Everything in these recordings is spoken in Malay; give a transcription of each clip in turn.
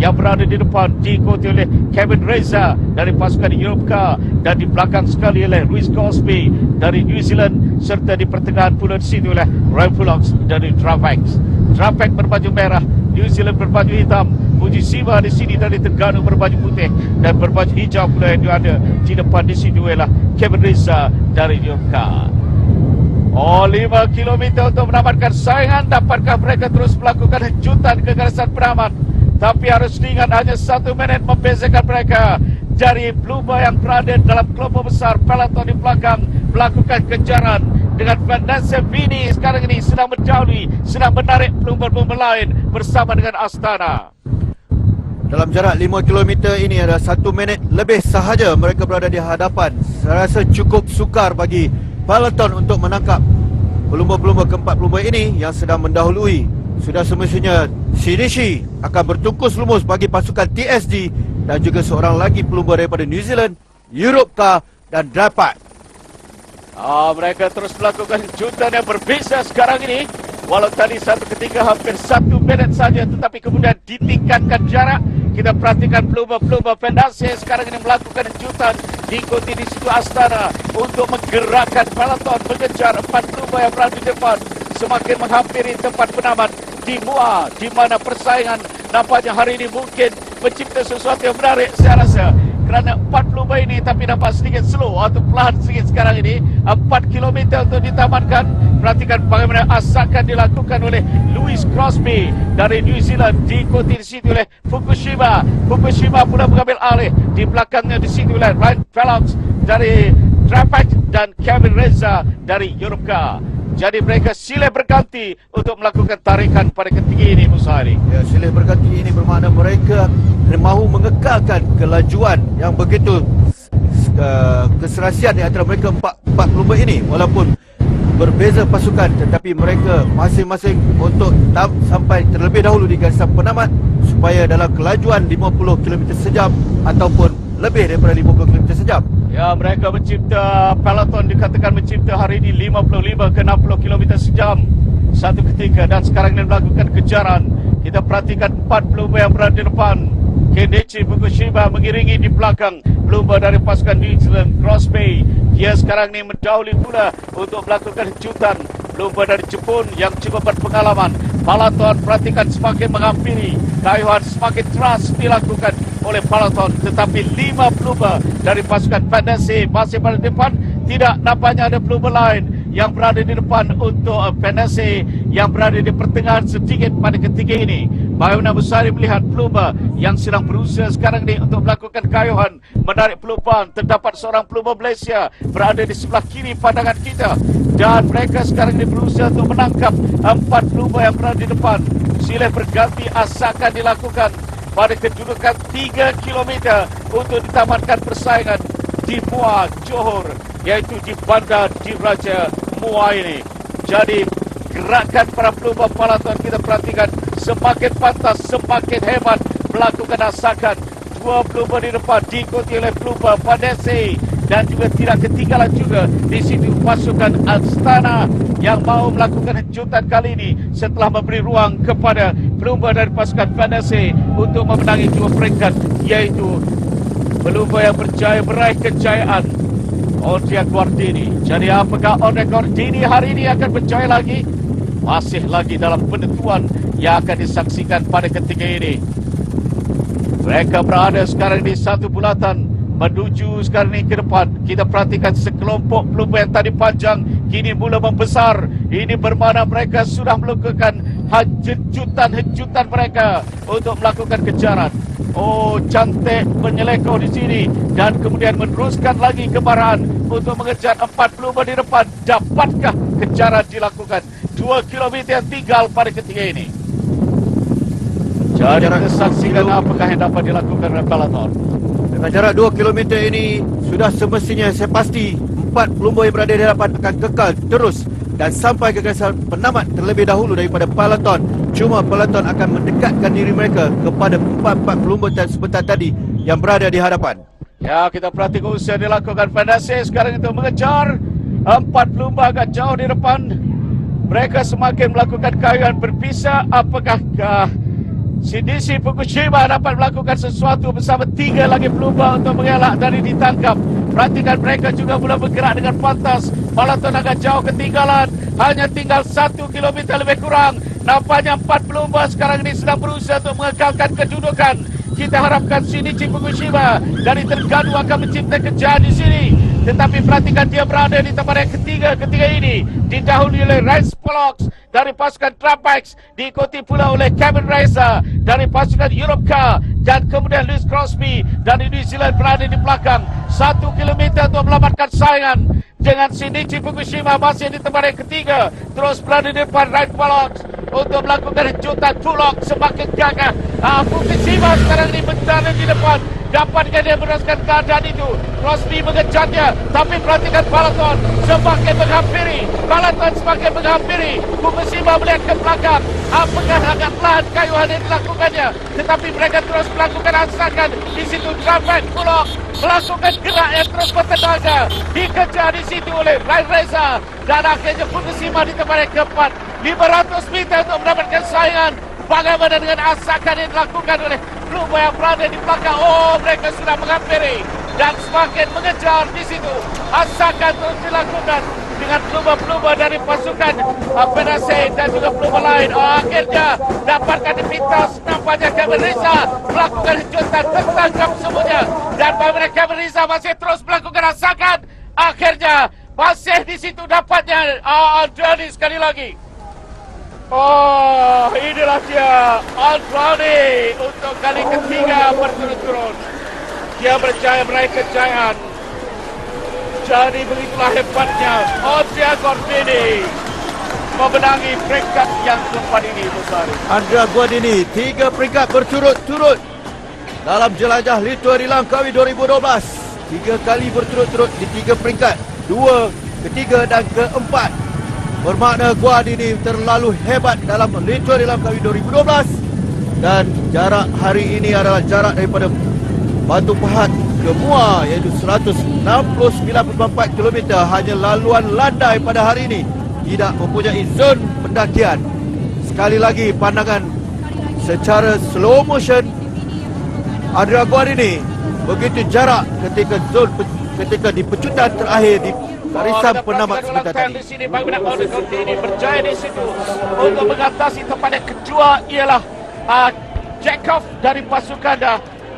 yang berada di depan diikuti oleh Kevin Reza dari pasukan Europcar, dan di belakang sekali oleh Rhys Cosby dari New Zealand, serta di pertengahan pula di sini oleh Ryan Fullox dari Travax. Travax berbaju merah, New Zealand berbaju hitam, Fujishima di sini dari Terengganu berbaju putih, dan berbaju hijau pula yang ada di depan di sini ialah Kevin Reza dari Europcar. 5 km untuk menamatkan saingan. Dapatkah mereka terus melakukan hejutan ke garisan penamat? Tapi harus diingat hanya 1 minit membezakan mereka dari Blue-Ball yang berada dalam kelompok besar peloton di belakang melakukan kejaran dengan Van Vini sekarang ini sedang mendahului, sedang menarik Blue-Ball lain bersama dengan Astana. Dalam jarak 5 km ini ada 1 minit lebih sahaja mereka berada di hadapan. Saya rasa cukup sukar bagi peloton untuk menangkap pelumba-pelumba keempat pelumba ini yang sedang mendahului. Sudah semestinya Shinichi akan bertungkus lumus bagi pasukan TSG dan juga seorang lagi pelumba daripada New Zealand, Europcar dan Drapat. Mereka terus melakukan kejutan yang berbeza sekarang ini. Walau tadi satu ketika hampir 1 minit saja, tetapi kemudian ditingkatkan jarak. Kita perhatikan pelumba-pelumba Pendase sekarang ini melakukan kejutan, diikuti di situ Astana untuk menggerakkan peloton mengejar 4 pelumba yang berada di depan, semakin menghampiri tempat penamat di Mua, di mana persaingan nampaknya hari ini mungkin mencipta sesuatu yang menarik saya rasa. Kerana 4 pelumba ini tapi nampak sedikit slow atau perlahan sedikit sekarang ini. 4 km untuk ditamatkan. Perhatikan bagaimana asakan dilakukan oleh Lewis Crosby dari New Zealand, diikuti di situ oleh Fukushima. Fukushima pula mengambil alih. Di belakangnya di situ oleh Ryan Fullox dari Travax dan Kevin Reza dari Europcar. Jadi mereka silih berganti untuk melakukan tarikan pada ketiga ini, Musari. Ya, silih berganti ini bermakna mereka mahu mengekalkan kelajuan yang begitu keserasian di antara mereka empat pelumba ini. Walaupun berbeza pasukan, tetapi mereka masing-masing untuk sampai terlebih dahulu di garisan penamat supaya dalam kelajuan 50 km sejam ataupun lebih daripada 50 km sejam. Ya, mereka mencipta peloton, dikatakan mencipta hari ini 55 ke 60 km sejam satu ketika, dan sekarang ini melakukan kejaran. Kita perhatikan 4 pelumba yang berada di depan. Kenichi Fukushima mengiringi di belakang pelumba dari pasukan New Zealand, Crosby. Dia sekarang ini mendahului pula untuk melakukan kejutan. Pelumba dari Jepun yang cukup berpengalaman. Peloton perhatikan semakin menghampiri. Kayuhan semakin keras dilakukan oleh peloton, tetapi 5 pelumba dari pasukan Pendase masih berada di depan. Tidak nampaknya ada pelumba lain yang berada di depan untuk Pendase yang berada di pertengahan sedikit pada ketiga ini. Bagaimana Musari melihat pelumba yang sedang berusaha sekarang ini untuk melakukan kayuhan, menarik pelupan. Terdapat seorang pelumba Malaysia berada di sebelah kiri pandangan kita, dan mereka sekarang ini berusaha untuk menangkap 4 pelumba yang berada di depan. Silih berganti asakan dilakukan pada kedudukan 3 km untuk ditamatkan persaingan di Mua, Johor, iaitu di Bandar Diraja Mua ini. Jadi gerakan para pelumba peloton kita perhatikan semakin pantas, semakin hebat melakukan asakan. 2 pelumba di depan diikuti oleh pelumba Pendase, dan juga tidak ketinggalan juga di situ pasukan Astana yang mahu melakukan kejutan kali ini setelah memberi ruang kepada pelumba dari pasukan Pendase untuk memenangi 2 peringkat, iaitu pelumba yang berjaya meraih kejayaan, Ondria Guardini. Jadi apakah Ondria Guardini hari ini akan berjaya lagi? Masih lagi dalam penentuan yang akan disaksikan pada ketiga ini. Mereka berada sekarang di satu bulatan menuju sekarang ini ke depan. Kita perhatikan sekelompok pelumba yang tadi panjang kini mula membesar. Ini bermakna mereka sudah melakukan hejutan mereka untuk melakukan kejaran. Oh, cantik menyelekau di sini, dan kemudian meneruskan lagi kemarahan untuk mengejar 4 pelumba di depan. Dapatkah kejaran dilakukan? 2 km yang tinggal pada ketiga ini. Jadi kita saksikan apakah yang dapat dilakukan oleh peloton. Dengan jarak 2 km ini sudah semestinya saya pasti 4 pelumba yang berada di hadapan akan kekal terus dan sampai ke garisan penamat terlebih dahulu daripada peloton. Cuma peloton akan mendekatkan diri mereka kepada 4 pelumba sebentar tadi yang berada di hadapan. Ya, kita perhatikan usaha dilakukan Pendase sekarang itu mengejar 4 pelumba agak jauh di depan. Mereka semakin melakukan kayuhan berpisah. Apakah Shinichi Fukushima dapat melakukan sesuatu bersama 3 lagi pelumba untuk mengelak dari ditangkap. Perhatikan mereka juga mula bergerak dengan pantas. Peloton agak jauh ketinggalan. Hanya tinggal 1 kilometer lebih kurang. Nampaknya 4 pelumba sekarang ini sedang berusaha untuk mengekalkan kedudukan. Kita harapkan Shinichi Fukushima dari Terengganu akan menciptakan kejayaan di sini. Tetapi perhatikan dia berada di tempat yang ketiga ini. Didahului oleh Rance Pollock dari pasukan Trapex. Diikuti pula oleh Kevin Reza dari pasukan Europcar. Dan kemudian Lewis Crosby dari New Zealand berada di belakang. 1 kilometer untuk melamatkan saingan. Dengan Shinichi Fukushima masih di tempat yang ketiga. Terus berada di depan Rance Pollock untuk melakukan hujatan. Pollock semakin gagah. Fukushima sekarang ini berada di depan. Dapatkah dia berdasarkan keadaan itu? Crosby mengejarnya, tapi perhatikan Peloton semakin menghampiri. Peloton semakin menghampiri. Fukushima melihat ke belakang. Apakah agak pelan kayuhan yang dilakukannya? Tetapi mereka terus melakukan asakan. Di situ Trapex Pollock melakukan gerak yang terus bertenaga. Dikejar di situ oleh Ryan Reza. Dan akhirnya Fukushima di tempat yang keempat. 500 meter untuk mendapatkan saingan. Bagaimana dengan asakan yang dilakukan oleh pelumba yang berada di belakang? Oh, mereka sudah menghampiri dan semakin mengejar di situ. Asakan terus dilakukan dengan pelumba-pelumba dari pasukan Penase dan juga pelumba lain. Akhirnya dapatkan di pintas. Nampaknya Kevin Reza melakukan hujatan, tertangkap semuanya. Dan bagaimana Kevin Reza masih terus melakukan asakan. Akhirnya masih di situ dapatnya Andrade sekali lagi. Oh, inilah dia Andrade untuk kali ketiga berturut-turut. Dia berjaya meraih kejayaan. Jadi begitulah hebatnya Andrea Gordini memenangi peringkat yang keempat ini, Musari. Andrea Gordini 3 peringkat berturut-turut dalam jelajah Lithuania Langkawi 2012. 3 kali berturut-turut di 3 peringkat, 2, ketiga dan keempat. Bermakna Gordini terlalu hebat dalam Lithuania Langkawi 2012. Dan jarak hari ini adalah jarak daripada Batu Pahat ke Muar, iaitu 169.4 km. Hanya laluan landai pada hari ini, tidak mempunyai zon pendakian. Sekali lagi pandangan secara slow motion Andrea Gordini. Begitu jarak ketika di pecutan terakhir di barisan penamat sebentar tadi. Di sini bagaimana Andrea Gordini berjaya di situ untuk mengatasi tempat yang kedua ialah Jacob dari pasukan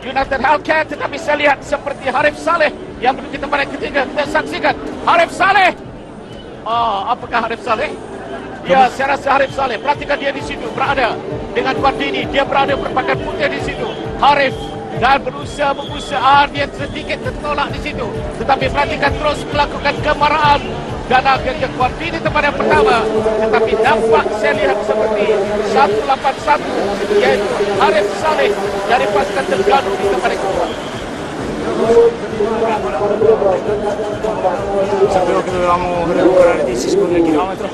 United Healthcare. Tetapi saya lihat seperti Harif Saleh yang menduduki tempat yang ketiga. Kita saksikan Harif Saleh. Apakah Harif Saleh? Ya, saya rasa Harif Saleh. Perhatikan dia di situ berada dengan Gordini. Dia berada berpakaian putih di situ. Harif dan berusaha dia sedikit tertolak di situ. Tetapi perhatikan terus melakukan kemarahan. Dan akhirnya Gordini tempat yang pertama. Tetapi nampak saya lihat seperti 181 yaitu Harif Saleh dari pasukan Terengganu di tempat yang kedua. Sapevo che dovevamo recuperare di 6 secondi al chilometro,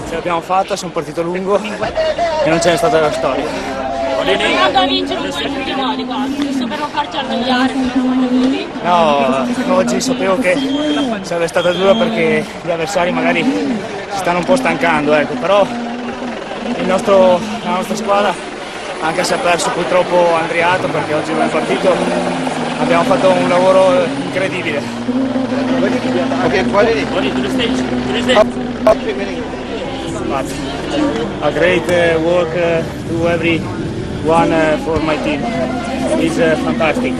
ce l'abbiamo fatta, sono partito lungo e non c'è stata la storia. Andando a vincere un po' in tutti i modi, guarda, giusto per non farci arrabbiare. No, oggi sapevo che sarebbe stata dura perché gli avversari magari si stanno un po' stancando, ecco, però la nostra squadra, anche se ha perso purtroppo Andriato perché oggi non è partito, abbiamo fatto un lavoro incredibile. Okay, Gordini. But a great work to everyone for my team. It's fantastic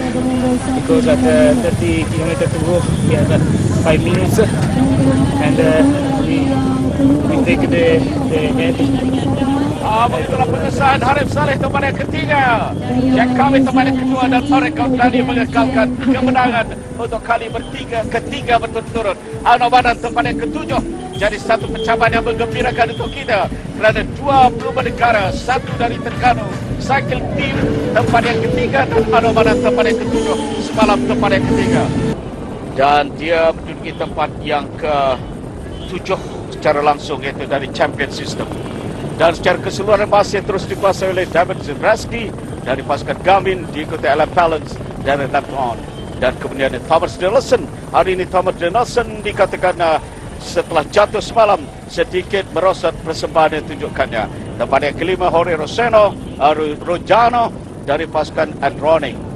because at 30 kilometers to go we have 5 minutes and we take the head. Begitulah pengesahan Harif Saleh tempat yang ketiga. Jack Kami tempat yang kedua dan Tarek Gordani mengekalkan kemenangan untuk kali ketiga berturut-turut. Anobanan tempat yang ketujuh. Jadi satu pencapaian yang menggembirakan untuk kita kerana 20 negara, satu dari Terengganu Cycle Team tempat yang ketiga dan Anobanan tempat yang ketujuh semalam tempat yang ketiga. Dan dia menduduki tempat yang ke-7 secara langsung iaitu dari Champion System. Dan secara keseluruhan masih terus dikuasai oleh David Zebraski dari pasukan Garmin, diikuti Alan Palance dari Natron. Dan kemudian Thomas Donaldson. Hari ini Thomas Donaldson dikatakan setelah jatuh semalam sedikit merosot persembahan yang tunjukkannya. Tempat yang kelima Jorge Rojano dari pasukan Androni.